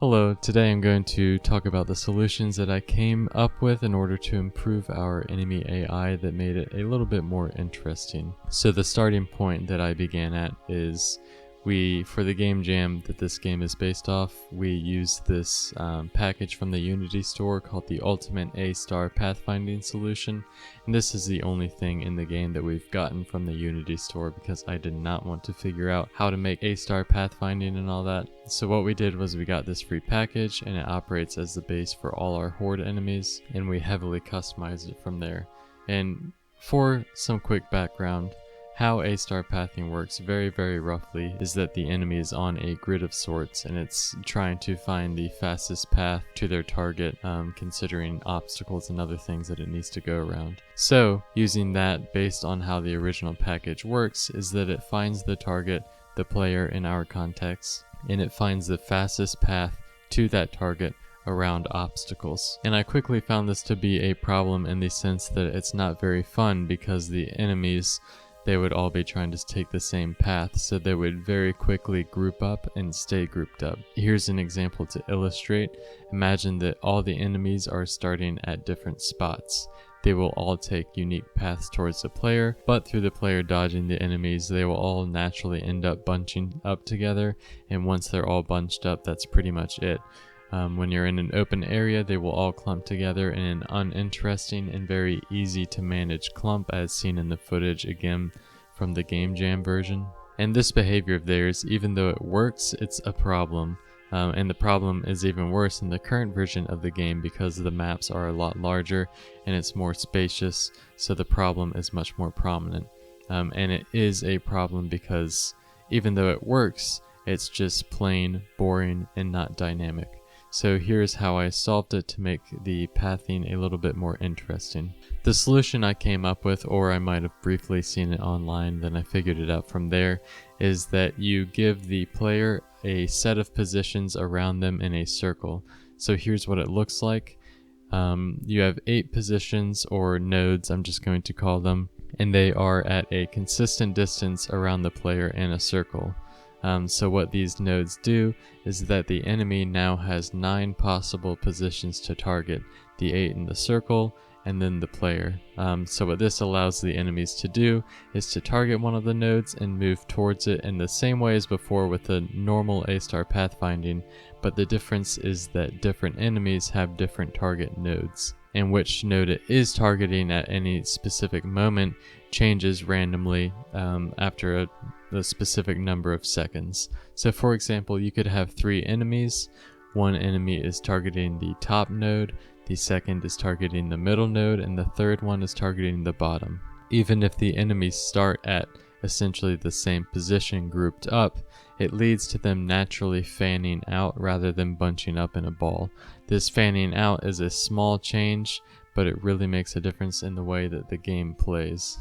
Hello, today I'm going to talk about the solutions that I came up with in order to improve our enemy AI that made it a little bit more interesting. So the starting point that I began at is for the game jam that this game is based off, we use this package from the Unity store called the Ultimate A-Star Pathfinding Solution. And this is the only thing in the game that we've gotten from the Unity store because I did not want to figure out how to make A-Star pathfinding and all that. So what we did was we got this free package and it operates as the base for all our Horde enemies, and we heavily customized it from there. And for some quick background, how A-Star pathing works very roughly is that the enemy is on a grid of sorts and it's trying to find the fastest path to their target, considering obstacles and other things that it needs to go around. So using that based on how the original package works is that it finds the target, the player in our context, and it finds the fastest path to that target around obstacles. And I quickly found this to be a problem in the sense that it's not very fun because the enemies, they would all be trying to take the same path, so they would very quickly group up and stay grouped up. Here's an example to illustrate. Imagine that all the enemies are starting at different spots. They will all take unique paths towards the player, but through the player dodging the enemies, they will all naturally end up bunching up together, and once they're all bunched up, that's pretty much it. When you're in an open area, they will all clump together in an uninteresting and very easy to manage clump as seen in the footage again from the Game Jam version. And this behavior of theirs, even though it works, it's a problem. And the problem is even worse in the current version of the game because the maps are a lot larger and it's more spacious, so the problem is much more prominent. And it is a problem because even though it works, it's just plain boring and not dynamic. So here's how I solved it to make the pathing a little bit more interesting. The solution I came up with, or I might have briefly seen it online, then I figured it out from there, is that you give the player a set of positions around them in a circle. So here's what it looks like. You have 8 positions, or nodes I'm just going to call them, and they are at a consistent distance around the player in a circle. So what these nodes do is that the enemy now has 9 possible positions to target, the 8 in the circle, and then the player. So what this allows the enemies to do is to target one of the nodes and move towards it in the same way as before with the normal A-Star pathfinding, but the difference is that different enemies have different target nodes, and which node it is targeting at any specific moment changes randomly after a specific number of seconds. So for example, you could have 3 enemies. One enemy is targeting the top node, the second is targeting the middle node, and the third one is targeting the bottom. Even if the enemies start at essentially the same position grouped up, it leads to them naturally fanning out rather than bunching up in a ball. This fanning out is a small change, but it really makes a difference in the way that the game plays.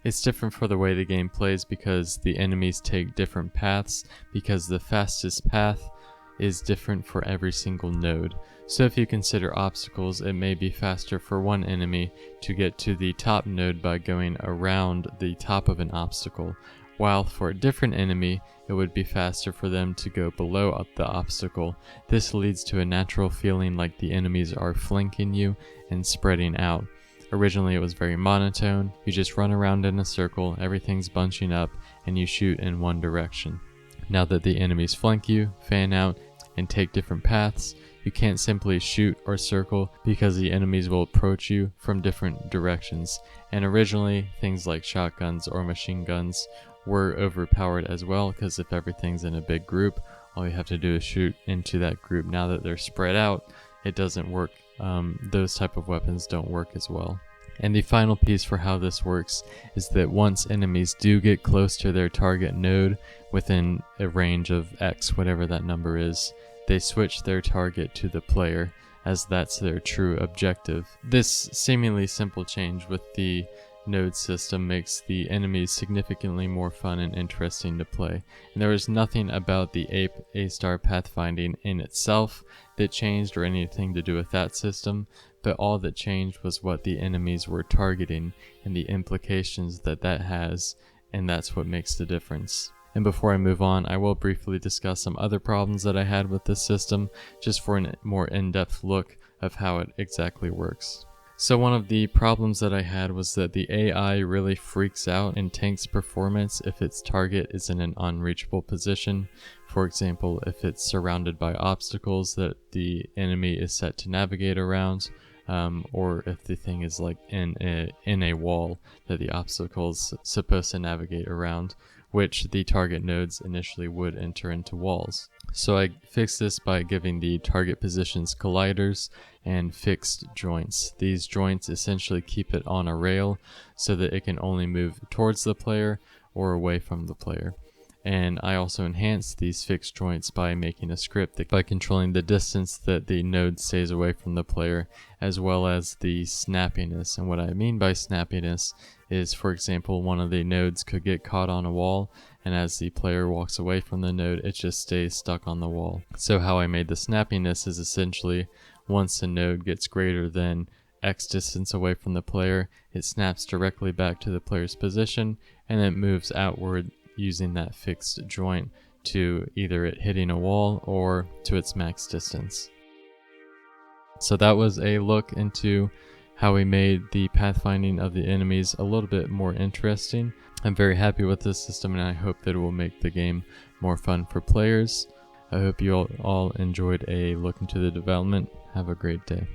It's different for the way the game plays because the enemies take different paths, because the fastest path is different for every single node. So if you consider obstacles, it may be faster for one enemy to get to the top node by going around the top of an obstacle, while for a different enemy, it would be faster for them to go below the obstacle. This leads to a natural feeling like the enemies are flanking you and spreading out. Originally it was very monotone. You just run around in a circle, everything's bunching up, and you shoot in one direction. Now that the enemies flank you, fan out, and take different paths, you can't simply shoot or circle because the enemies will approach you from different directions. And originally, things like shotguns or machine guns were overpowered as well, because if everything's in a big group, all you have to do is shoot into that group. Now that they're spread out, it doesn't work. Those type of weapons don't work as well. And the final piece for how this works is that once enemies do get close to their target node within a range of X, whatever that number is, they switch their target to the player, as that's their true objective. This seemingly simple change with the node system makes the enemies significantly more fun and interesting to play. And there was nothing about the A-Star pathfinding in itself that changed or anything to do with that system, but all that changed was what the enemies were targeting and the implications that that has, and that's what makes the difference. And before I move on, I will briefly discuss some other problems that I had with this system, just for a more in-depth look of how it exactly works. So one of the problems that I had was that the AI really freaks out and tanks performance if its target is in an unreachable position. For example, if it's surrounded by obstacles that the enemy is set to navigate around, or if the thing is like in a wall that the obstacle is supposed to navigate around, which the target nodes initially would enter into walls. So I fixed this by giving the target positions colliders and fixed joints. These joints essentially keep it on a rail so that it can only move towards the player or away from the player. And I also enhanced these fixed joints by making a script that by controlling the distance that the node stays away from the player, as well as the snappiness. And what I mean by snappiness is, for example, one of the nodes could get caught on a wall, and as the player walks away from the node, it just stays stuck on the wall. So how I made the snappiness is essentially once the node gets greater than X distance away from the player, it snaps directly back to the player's position, and then moves outward using that fixed joint to either it hitting a wall or to its max distance. So that was a look into how we made the pathfinding of the enemies a little bit more interesting. I'm very happy with this system, and I hope that it will make the game more fun for players. I hope you all enjoyed a look into the development. Have a great day.